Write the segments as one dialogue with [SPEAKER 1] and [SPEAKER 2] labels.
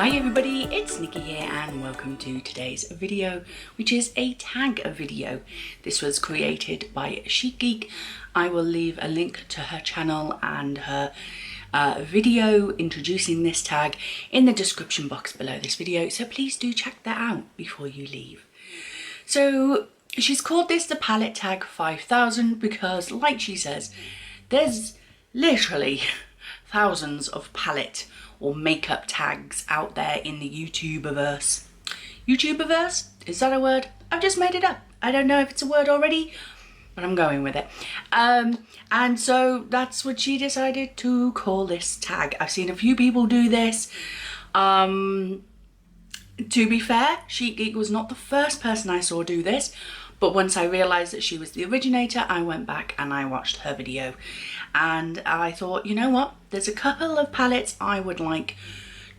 [SPEAKER 1] Hi everybody, it's Nikki here and welcome to today's video, which is a tag video. This was created by Chic Geek. I will leave a link to her channel and her video introducing this tag in the description box below this video, so please do check that out before you leave. So she's called this the Palette Tag 5000 because, like she says, there's literally thousands of palette or makeup tags out there in the YouTuberverse. YouTuberverse? Is that a word? I've just made it up. I don't know if it's a word already, but I'm going with it. And so that's what she decided to call this tag. I've seen a few people do this. To be fair, Chic Geek was not the first person I saw do this, but once I realised that she was the originator, I went back and I watched her video. And I thought, you know what? There's a couple of palettes I would like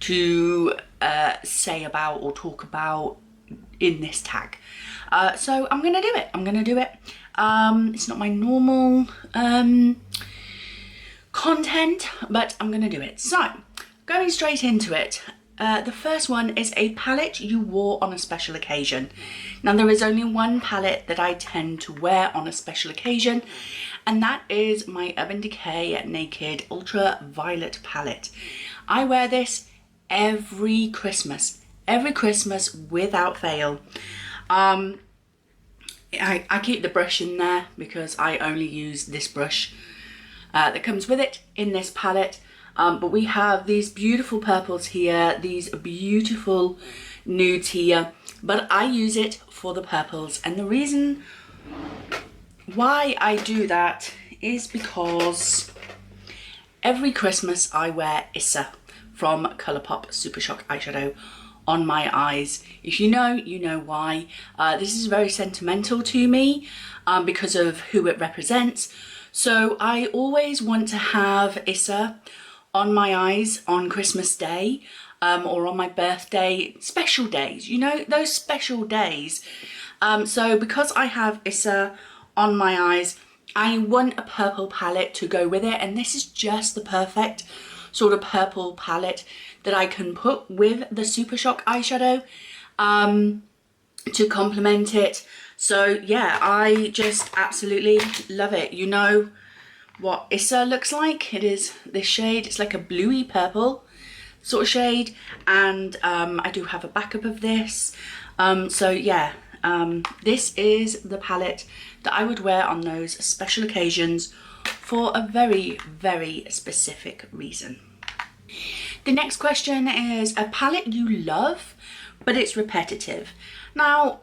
[SPEAKER 1] to say about or talk about in this tag. So I'm going to do it. It's not my normal content, but I'm going to do it. So, going straight into it. The first one is a palette you wore on a special occasion. Now there is only one palette that I tend to wear on a special occasion, and that is my Urban Decay Naked Ultraviolet palette. I wear this every Christmas without fail. I keep the brush in there because I only use this brush that comes with it in this palette. But we have these beautiful purples here, these beautiful nudes here, but I use it for the purples. And the reason why I do that is because every Christmas I wear Issa from Colourpop Super Shock Eyeshadow on my eyes. If you know, you know why. This is very sentimental to me because of who it represents. So I always want to have Issa on my eyes on Christmas Day or on my birthday, special days, you know, those special days. So because I have Issa on my eyes, I want a purple palette to go with it, and this is just the perfect sort of purple palette that I can put with the Super Shock eyeshadow to complement it. So yeah, I just absolutely love it. You know what Issa looks like. It is this shade. It's like a bluey purple sort of shade, and I do have a backup of this. So yeah, this is the palette that I would wear on those special occasions for a very, very specific reason. The next question is a palette you love, but it's repetitive. Now,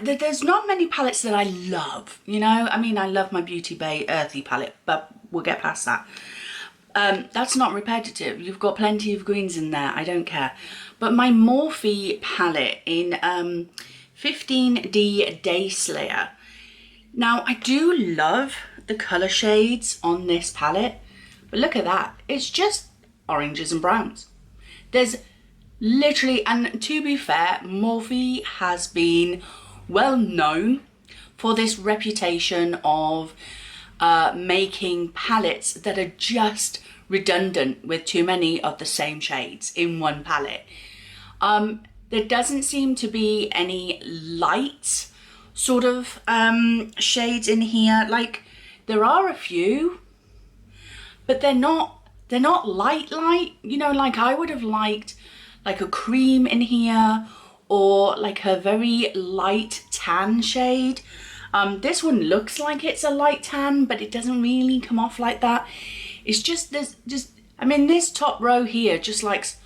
[SPEAKER 1] there's not many palettes that I love, you know. I mean, I love my Beauty Bay Earthy palette, but we'll get past that. That's not repetitive. You've got plenty of greens in there, I don't care. But my Morphe palette in 15D Day Slayer. Now, I do love the colour shades on this palette, but look at that. It's just oranges and browns. There's literally, and to be fair, Morphe has been well known for this reputation of making palettes that are just redundant with too many of the same shades in one palette. There doesn't seem to be any light sort of shades in here. Like, there are a few, but they're not light, you know. Like, I would have liked like a cream in here, or like a very light tan shade. This one looks like it's a light tan, but it doesn't really come off like that. It's just I mean, this top row here just looks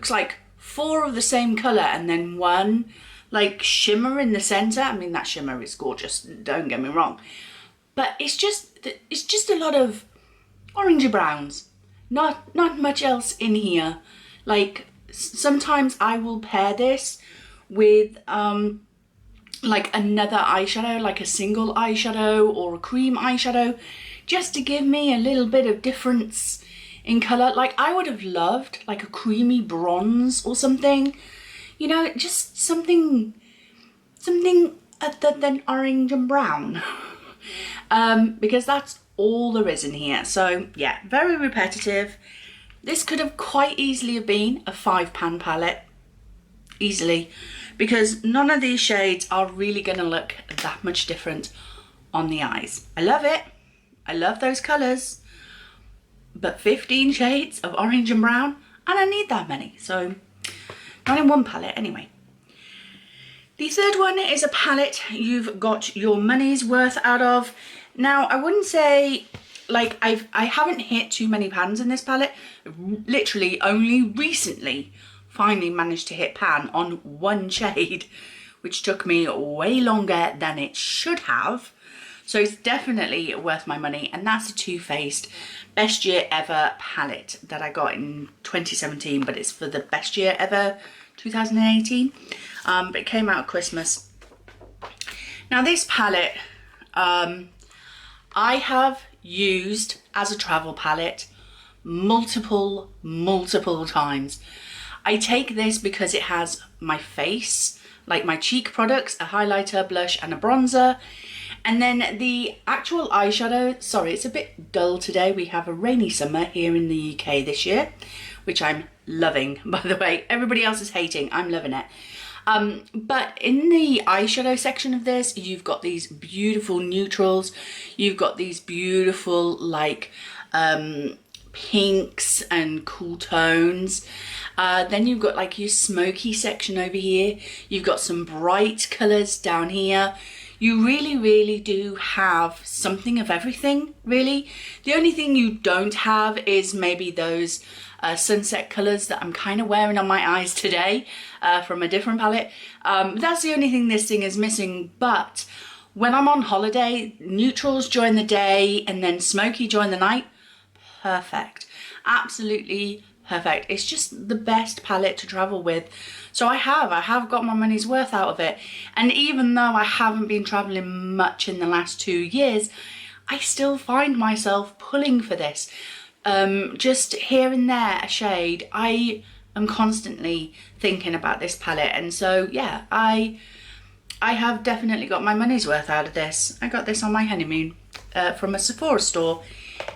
[SPEAKER 1] like 4 of the same color and then one like shimmer in the center. I mean, that shimmer is gorgeous, don't get me wrong, but it's just a lot of orangey browns, not much else in here. Like, sometimes I will pair this with like another eyeshadow, like a single eyeshadow or a cream eyeshadow, just to give me a little bit of difference in color. Like, I would have loved like a creamy bronze or something, you know, just something other than orange and brown. Because that's all there is in here. So yeah, very repetitive. This could have quite easily have been a £5 palette, easily, because none of these shades are really going to look that much different on the eyes. I love it. I love those colours, but 15 shades of orange and brown, and I need that many, so not in one palette anyway. The third one is a palette you've got your money's worth out of. Now, I wouldn't say, like, I haven't hit too many pans in this palette. I've literally only recently finally managed to hit pan on one shade, which took me way longer than it should have. So it's definitely worth my money, and that's a Too Faced Best Year Ever palette that I got in 2017, but it's for the Best Year Ever 2018. But it came out at Christmas. Now this palette, I have used as a travel palette multiple times. I take this because it has my face, like my cheek products, a highlighter, blush and a bronzer. And then the actual eyeshadow, sorry, it's a bit dull today. We have a rainy summer here in the UK this year, which I'm loving, by the way. Everybody else is hating, I'm loving it. But in the eyeshadow section of this, you've got these beautiful neutrals. You've got these beautiful, like, pinks and cool tones. Then you've got like your smoky section over here. You've got some bright colours down here. You really do have something of everything, really. The only thing you don't have is maybe those sunset colours that I'm kind of wearing on my eyes today from a different palette. That's the only thing this thing is missing. But when I'm on holiday, neutrals during the day and then smoky during the night, perfect. Absolutely perfect. It's just the best palette to travel with. So I have got my money's worth out of it. And even though I haven't been traveling much in the last 2 years, I still find myself pulling for this. Just here and there a shade. I am constantly thinking about this palette, and so yeah, I have definitely got my money's worth out of this. I got this on my honeymoon from a Sephora store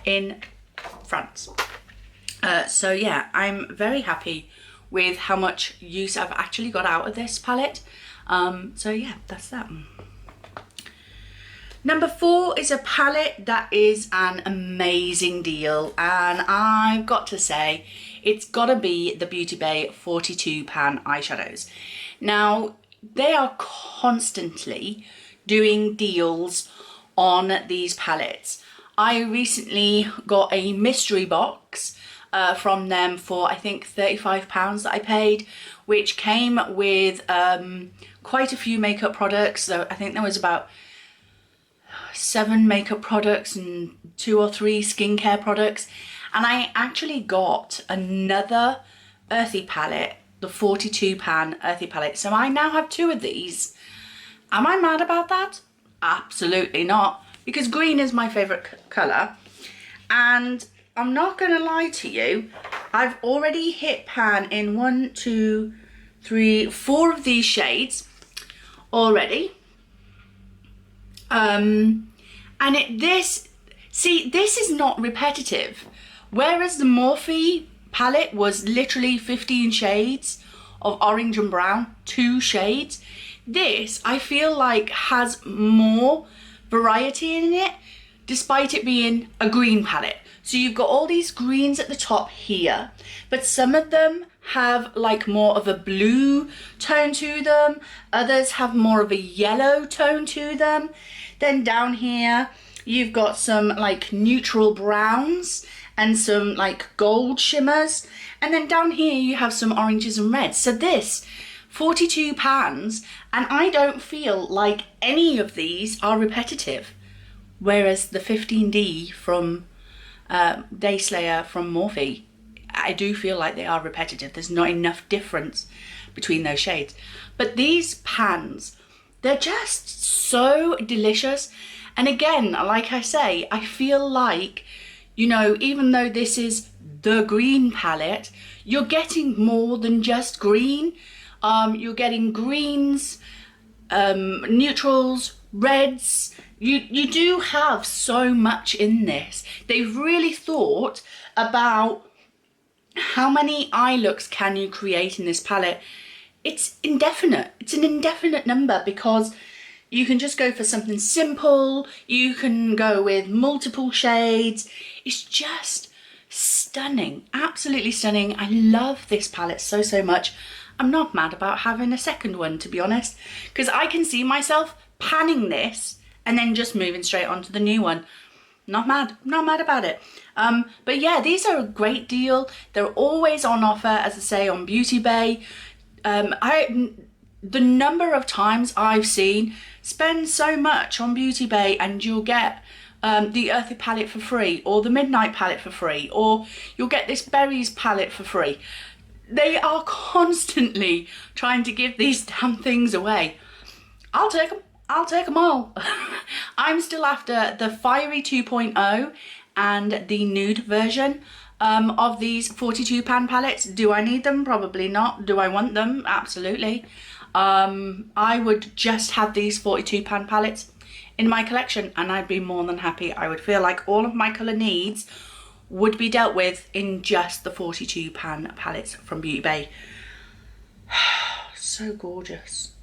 [SPEAKER 1] in France. So yeah, I'm very happy with how much use I've actually got out of this palette. So yeah, that's that. Number 4 is a palette that is an amazing deal, and I've got to say it's got to be the Beauty Bay 42 pan eyeshadows. Now, they are constantly doing deals on these palettes. I recently got a mystery box from them for, I think, £35 that I paid, which came with quite a few makeup products. So I think there was about 7 makeup products and 2 or 3 skincare products. And I actually got another earthy palette, the 42 pan earthy palette. So I now have 2 of these. Am I mad about that? Absolutely not, because green is my favourite colour. And I'm not going to lie to you, I've already hit pan in 1, 2, 3, 4 of these shades already. And this is not repetitive. Whereas the Morphe palette was literally 15 shades of orange and brown, 2 shades. This, I feel like, has more variety in it, despite it being a green palette. So you've got all these greens at the top here, but some of them have like more of a blue tone to them. Others have more of a yellow tone to them. Then down here, you've got some like neutral browns and some like gold shimmers. And then down here, you have some oranges and reds. So this 42 pans, and I don't feel like any of these are repetitive. Whereas the 15D from Day Slayer from Morphe, I do feel like they are repetitive. There's not enough difference between those shades. But these pans, they're just so delicious. And again, like I say, I feel like, you know, even though this is the green palette, you're getting more than just green. You're getting greens, neutrals, reds. You do have so much in this. They've really thought about how many eye looks can you create in this palette? It's indefinite. It's an indefinite number because you can just go for something simple. You can go with multiple shades. It's just stunning, absolutely stunning. I love this palette so, so much. I'm not mad about having a second one, to be honest, because I can see myself panning this and then just moving straight on to the new one. Not mad about it. But yeah, these are a great deal. They're always on offer, as I say, on Beauty Bay. The number of times I've seen spend so much on Beauty Bay and you'll get the Earthy palette for free, or the Midnight palette for free, or you'll get this Berries palette for free. They are constantly trying to give these damn things away. I'll take them. I'll take them all. I'm still after the Fiery 2.0 and the nude version of these 42 pan palettes. Do I need them? Probably not. Do I want them? Absolutely. I would just have these 42 pan palettes in my collection and I'd be more than happy. I would feel like all of my colour needs would be dealt with in just the 42 pan palettes from Beauty Bay. So gorgeous.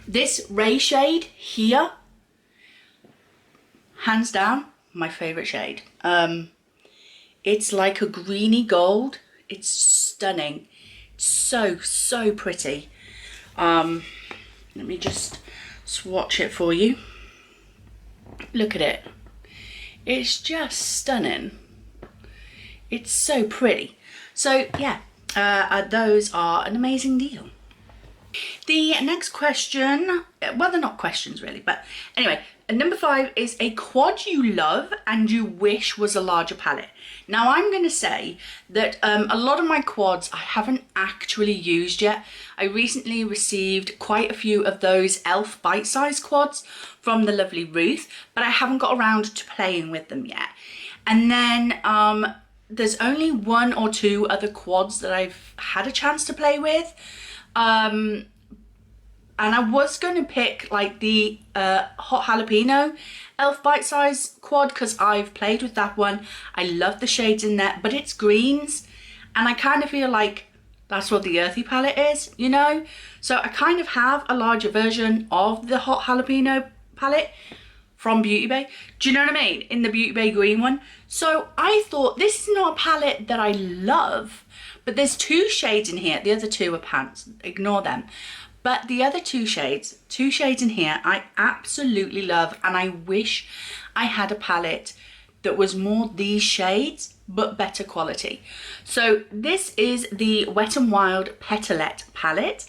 [SPEAKER 1] This Ray shade here, hands down, my favourite shade. It's like a greeny gold. It's stunning. It's so, so pretty. Let me just swatch it for you. Look at it. It's just stunning. It's so pretty. So yeah, those are an amazing deal. The next question, well, they're not questions really, but anyway, number 5 is a quad you love and you wish was a larger palette. Now I'm going to say that a lot of my quads I haven't actually used yet. I recently received quite a few of those e.l.f. bite-sized quads from the lovely Ruth, but I haven't got around to playing with them yet. And then there's only 1 or 2 other quads that I've had a chance to play with. And I was going to pick like the Hot Jalapeno e.l.f. bite size quad because I've played with that one. I love the shades in there, but it's greens and I kind of feel like that's what the Earthy palette is, you know? So I kind of have a larger version of the Hot Jalapeno palette from Beauty Bay. Do you know what I mean? In the Beauty Bay green one. So I thought this is not a palette that I love, but there's 2 shades in here. The other 2 are pants, ignore them. But the other 2 shades in here, I absolutely love. And I wish I had a palette that was more these shades, but better quality. So this is the Wet n Wild Petalette palette.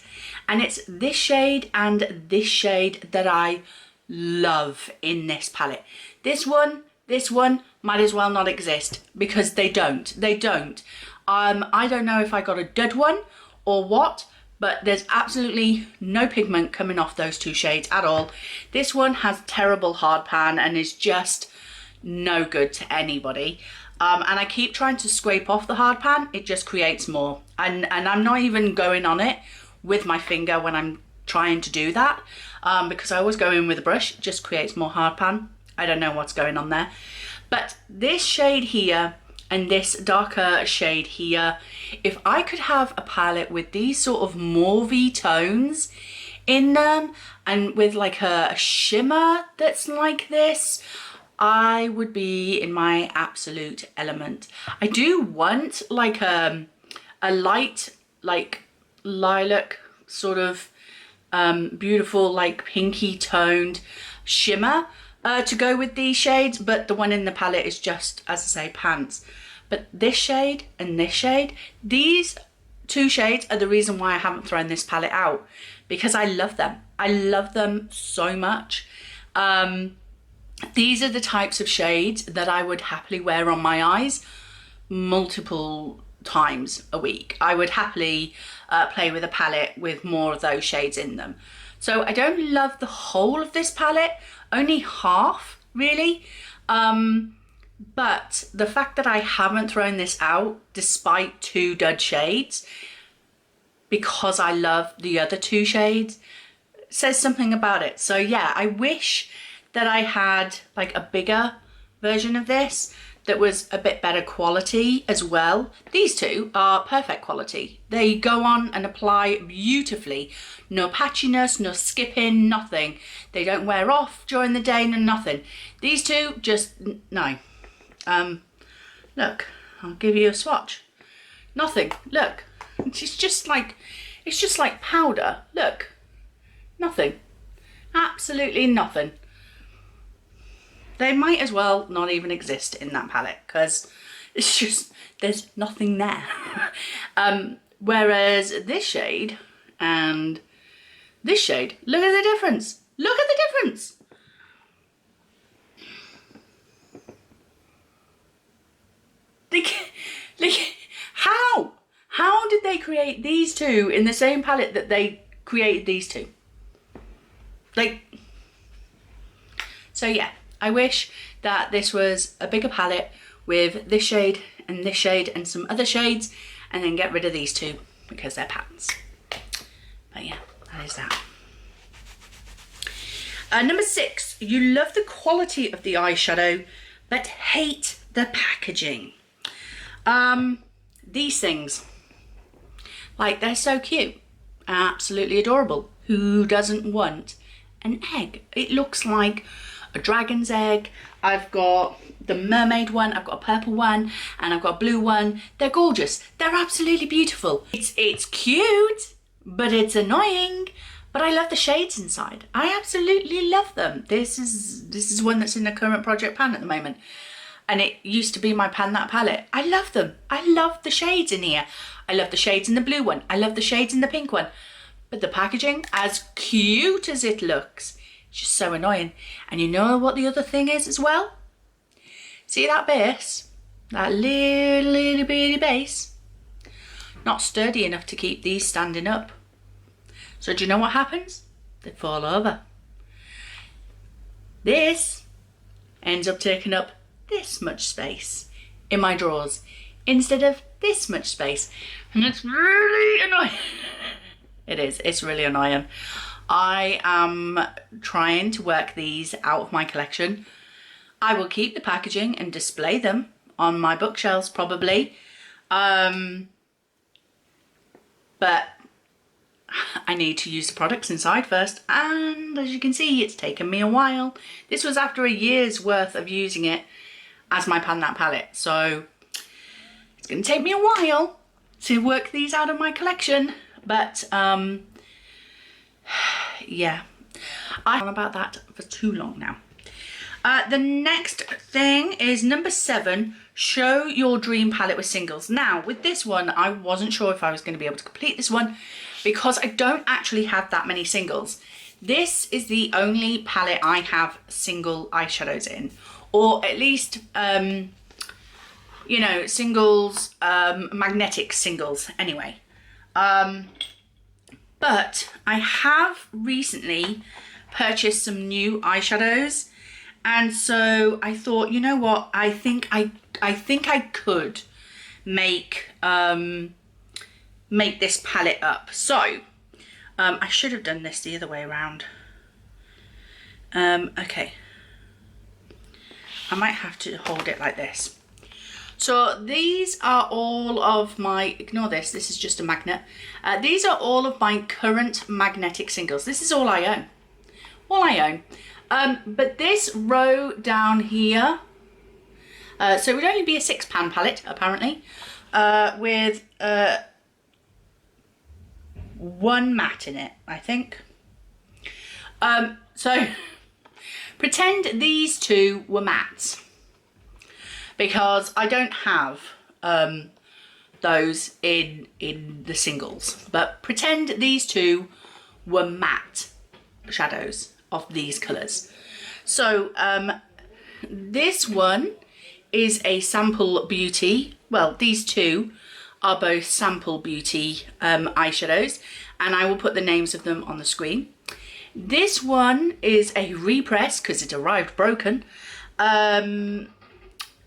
[SPEAKER 1] And it's this shade and this shade that I love in this palette. This one might as well not exist because they don't. I don't know if I got a dud one or what, but there's absolutely no pigment coming off those 2 shades at all. This one has terrible hard pan and is just no good to anybody. And I keep trying to scrape off the hard pan, it just creates more. And I'm not even going on it with my finger when I'm trying to do that, because I always go in with a brush, it just creates more hard pan. I don't know what's going on there. But this shade here and this darker shade here, if I could have a palette with these sort of mauvey tones in them and with like a shimmer that's like this, I would be in my absolute element. I do want like a light, like lilac sort of beautiful, like pinky toned shimmer to go with these shades, but the one in the palette is just, as I say, pants. But this shade and this shade, these 2 shades are the reason why I haven't thrown this palette out, because I love them. I love them so much. These are the types of shades that I would happily wear on my eyes multiple times a week. I would happily play with a palette with more of those shades in them. So I don't love the whole of this palette, only half really. But the fact that I haven't thrown this out despite 2 dud shades, because I love the other 2 shades, says something about it. So yeah, I wish that I had like a bigger version of this that was a bit better quality as well. These two are perfect quality. They go on and apply beautifully. No patchiness, no skipping, nothing. They don't wear off during the day, no nothing. These two, just no. Look, I'll give you a swatch. Nothing, look. It's just like powder, look. Nothing, absolutely nothing. They might as well not even exist in that palette because it's just, there's nothing there. Whereas this shade and this shade, look at the difference. Look at the difference. Like, how did they create these two in the same palette that they created these two? Like, so yeah. I wish that this was a bigger palette with this shade and some other shades, and then get rid of these two because they're pants. But yeah, that is that. Number 6, you love the quality of the eyeshadow, but hate the packaging. These things, like, they're so cute, absolutely adorable. Who doesn't want an egg? It looks like a dragon's egg. I've got the mermaid one, I've got a purple one, and I've got a blue one. They're gorgeous. They're absolutely beautiful. It's cute, but it's annoying. But I love the shades inside. I absolutely love them. This is one that's in the current project pan at the moment. And it used to be my Pan That palette. I love them. I love the shades in here. I love the shades in the blue one. I love the shades in the pink one. But the packaging, as cute as it looks, it's just so annoying. And you know what the other thing is as well? See that base? That little bitty base? Not sturdy enough to keep these standing up. So do you know what happens? They fall over. This ends up taking up this much space in my drawers instead of this much space. And it's really annoying. It is, it's really annoying. I am trying to work these out of my collection. I will keep the packaging and display them on my bookshelves probably. But I need to use the products inside first. And as you can see, it's taken me a while. This was after a year's worth of using it as my Pan That palette. So it's going to take me a while to work these out of my collection. But yeah, I've been on about that for too long now. The next thing is number 7, show your dream palette with singles. Now with this one, I wasn't sure if I was going to be able to complete this one because I don't actually have that many singles. This is the only palette I have single eyeshadows in, or at least you know, singles, magnetic singles anyway. But I have recently purchased some new eyeshadows, and so I thought, you know what, I think I could make make this palette up. So I should have done this the other way around. Okay, I might have to hold it like this. So these are all of my, ignore this, this is just a magnet. These are all of my current magnetic singles. This is all I own. All I own. But this row down here, so it would only be a 6-pan palette apparently, with 1 matte in it, I think. So pretend these two were mattes, because I don't have those in the singles, but pretend these two were matte shadows of these colours. So this one is a Sample Beauty. Well, these two are both Sample Beauty eyeshadows, and I will put the names of them on the screen. This one is a repress because it arrived broken.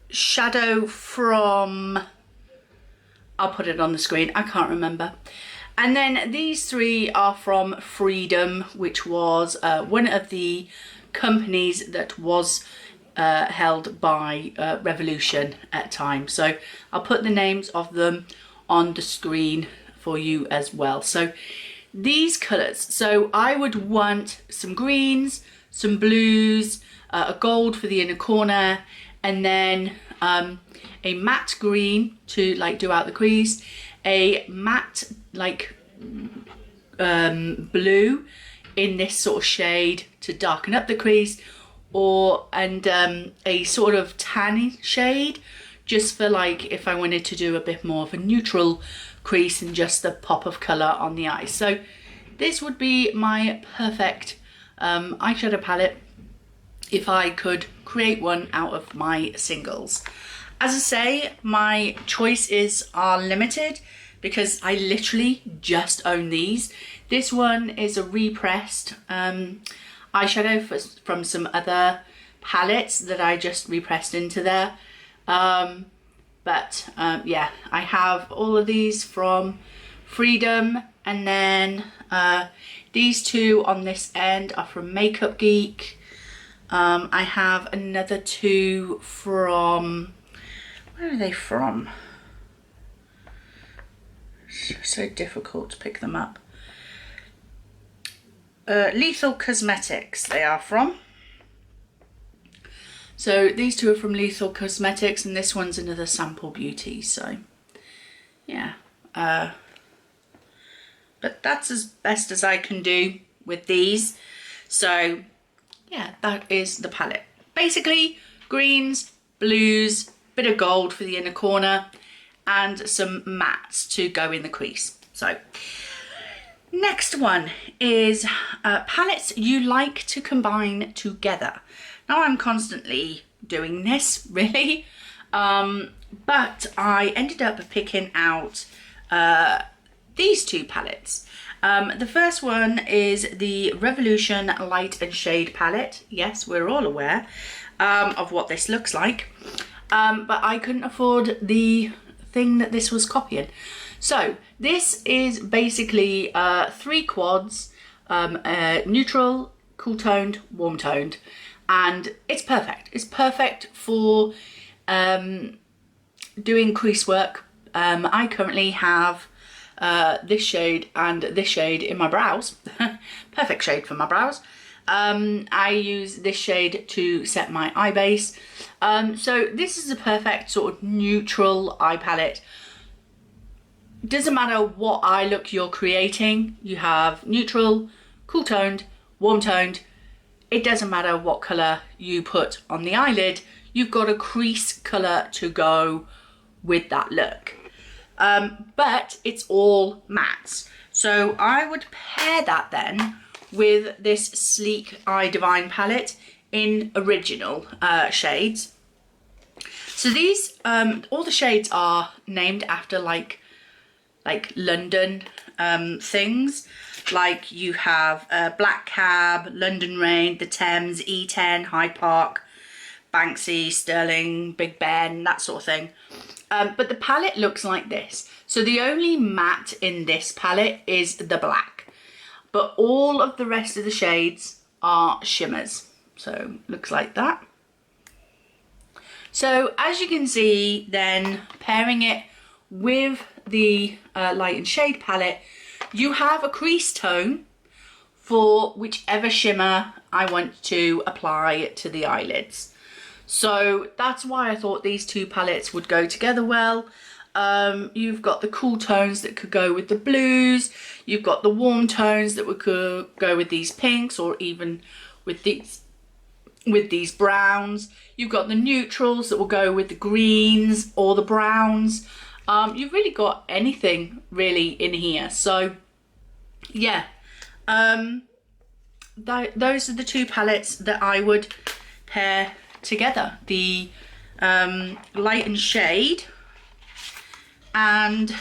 [SPEAKER 1] Shadow from, I'll put it on the screen, I can't remember. And then these 3 are from Freedom, which was one of the companies that was held by Revolution at times. So I'll put the names of them on the screen for you as well. So these colours, so I would want some greens, some blues, a gold for the inner corner, and then a matte green to like do out the crease, a matte like blue in this sort of shade to darken up the crease, and a sort of tanny shade just for like if I wanted to do a bit more of a neutral crease and just a pop of colour on the eyes. So this would be my perfect eyeshadow palette if I could create one out of my singles. As I say, my choices are limited because I literally just own these. This one is a repressed eyeshadow from some other palettes that I just repressed into there. Yeah, I have all of these from Freedom, and then these two on this end are from Makeup Geek. I have another two from, where are they from? So difficult to pick them up. Lethal Cosmetics they are from. So these two are from Lethal Cosmetics, and this one's another Sample Beauty. So yeah, but that's as best as I can do with these. So yeah, that is the palette. Basically greens, blues, bit of gold for the inner corner, and some mattes to go in the crease. So next one is palettes you like to combine together. Now I'm constantly doing this really, but I ended up picking out these two palettes. The first one is the Revolution Light and Shade palette. Yes, we're all aware of what this looks like, but I couldn't afford the thing that this was copying. So this is basically 3 quads, neutral, cool toned, warm toned, and it's perfect. It's perfect for doing crease work. I currently have this shade and this shade in my brows. Perfect shade for my brows. I use this shade to set my eye base. So this is a perfect sort of neutral eye palette. Doesn't matter what eye look you're creating, you have neutral, cool toned, warm toned. It doesn't matter what colour you put on the eyelid, you've got a crease colour to go with that look. But it's all mattes. So I would pair that then with this Sleek Eye Divine palette in original shades. So these, all the shades are named after like London things. Like you have Black Cab, London Rain, the Thames, E10, Hyde Park, Banksy, Sterling, Big Ben, that sort of thing. But the palette looks like this. So the only matte in this palette is the black, but all of the rest of the shades are shimmers. So looks like that. So as you can see then, pairing it with the light and shade palette, you have a crease tone for whichever shimmer I want to apply to the eyelids. So that's why I thought these two palettes would go together well. You've got the cool tones that could go with the blues, you've got the warm tones that could go with these pinks, or even with these browns. You've got the neutrals that will go with the greens or the browns. You've really got anything really in here. So yeah, those are the two palettes that I would pair together, the light and shade and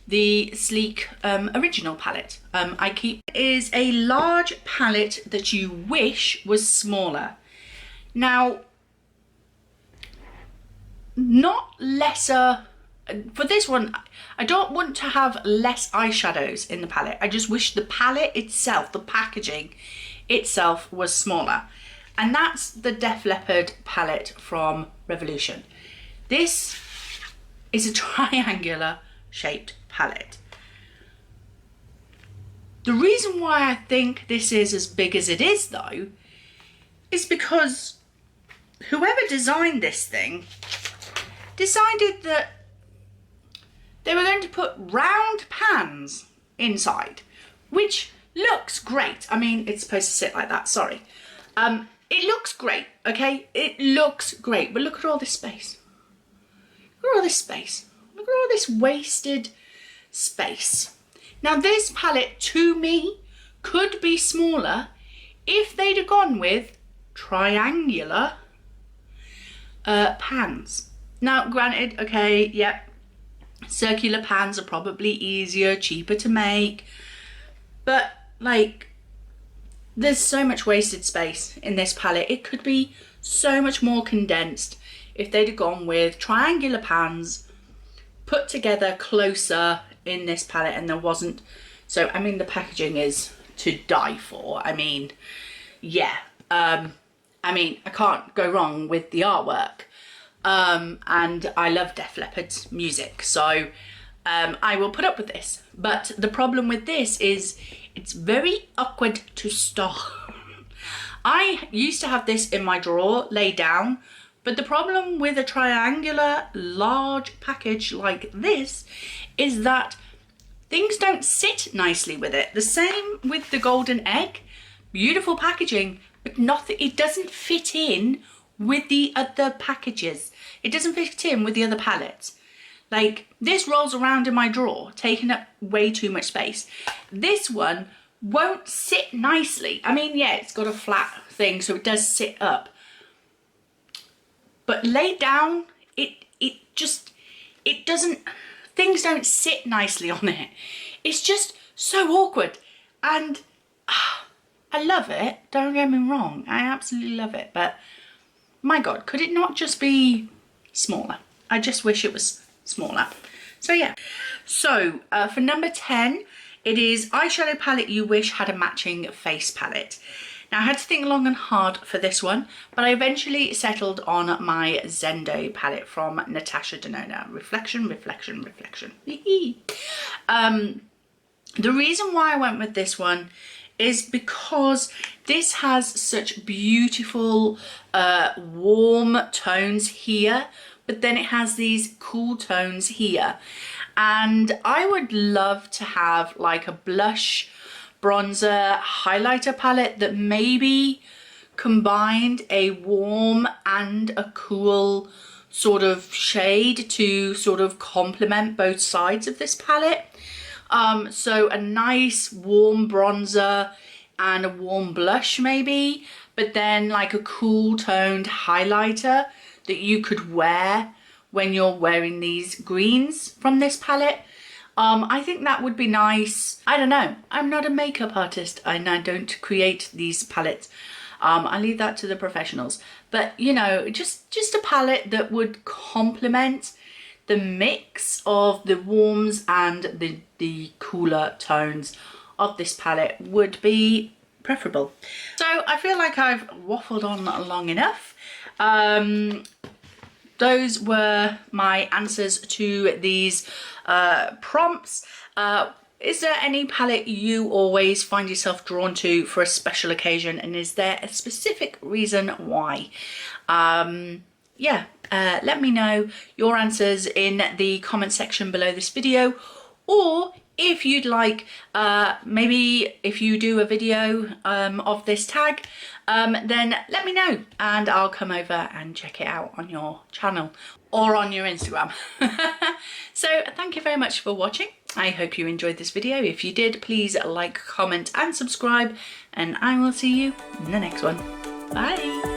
[SPEAKER 1] the Sleek original palette. I keep is a large palette that you wish was smaller. Now, not lesser, for this one I don't want to have less eyeshadows in the palette. I just wish the palette itself, the packaging itself, was smaller. And that's the Def Leppard palette from Revolution. This is a triangular shaped palette. The reason why I think this is as big as it is though, is because whoever designed this thing decided that they were going to put round pans inside, which looks great. I mean, it's supposed to sit like that, sorry. It looks great, okay? It looks great, but look at all this space. Look at all this space. Look at all this wasted space. Now this palette, to me, could be smaller if they'd have gone with triangular pans. Now, granted, okay, yep, circular pans are probably easier, cheaper to make, but like, there's so much wasted space in this palette. It could be so much more condensed if they'd have gone with triangular pans put together closer in this palette, and there wasn't. So I mean, the packaging is to die for. I mean, yeah, I mean, I can't go wrong with the artwork, and I love Def Leppard's music, so I will put up with this. But the problem with this is it's very awkward to store. I used to have this in my drawer laid down, but the problem with a triangular large package like this is that things don't sit nicely with it. The same with the golden egg. Beautiful packaging, but nothing, it doesn't fit in with the other packages. It doesn't fit in with the other palettes. Like, this rolls around in my drawer, taking up way too much space. This one won't sit nicely. I mean, yeah, it's got a flat thing, so it does sit up. But laid down, it doesn't, things don't sit nicely on it. It's just so awkward. And I love it, don't get me wrong. I absolutely love it. But my God, could it not just be smaller? I just wish it was smaller. So yeah. So for number 10, it is Eyeshadow Palette You Wish Had a Matching Face Palette. Now I had to think long and hard for this one, but I eventually settled on my Zendo palette from Natasha Denona. Reflection, reflection, reflection. The reason why I went with this one is because this has such beautiful warm tones here, but then it has these cool tones here. And I would love to have like a blush, bronzer, highlighter palette that maybe combined a warm and a cool sort of shade to sort of complement both sides of this palette. So a nice warm bronzer and a warm blush maybe, but then like a cool toned highlighter that you could wear when you're wearing these greens from this palette. I think that would be nice. I don't know, I'm not a makeup artist and I don't create these palettes. I leave that to the professionals, but you know, just a palette that would complement the mix of the warms and the cooler tones of this palette would be preferable. So I feel like I've waffled on long enough. Those were my answers to these prompts. Is there any palette you always find yourself drawn to for a special occasion, and is there a specific reason why? Yeah, let me know your answers in the comment section below this video, or if you'd like, maybe if you do a video of this tag, then let me know and I'll come over and check it out on your channel or on your Instagram. So thank you very much for watching. I hope you enjoyed this video. If you did, please like, comment and subscribe, and I will see you in the next one. Bye.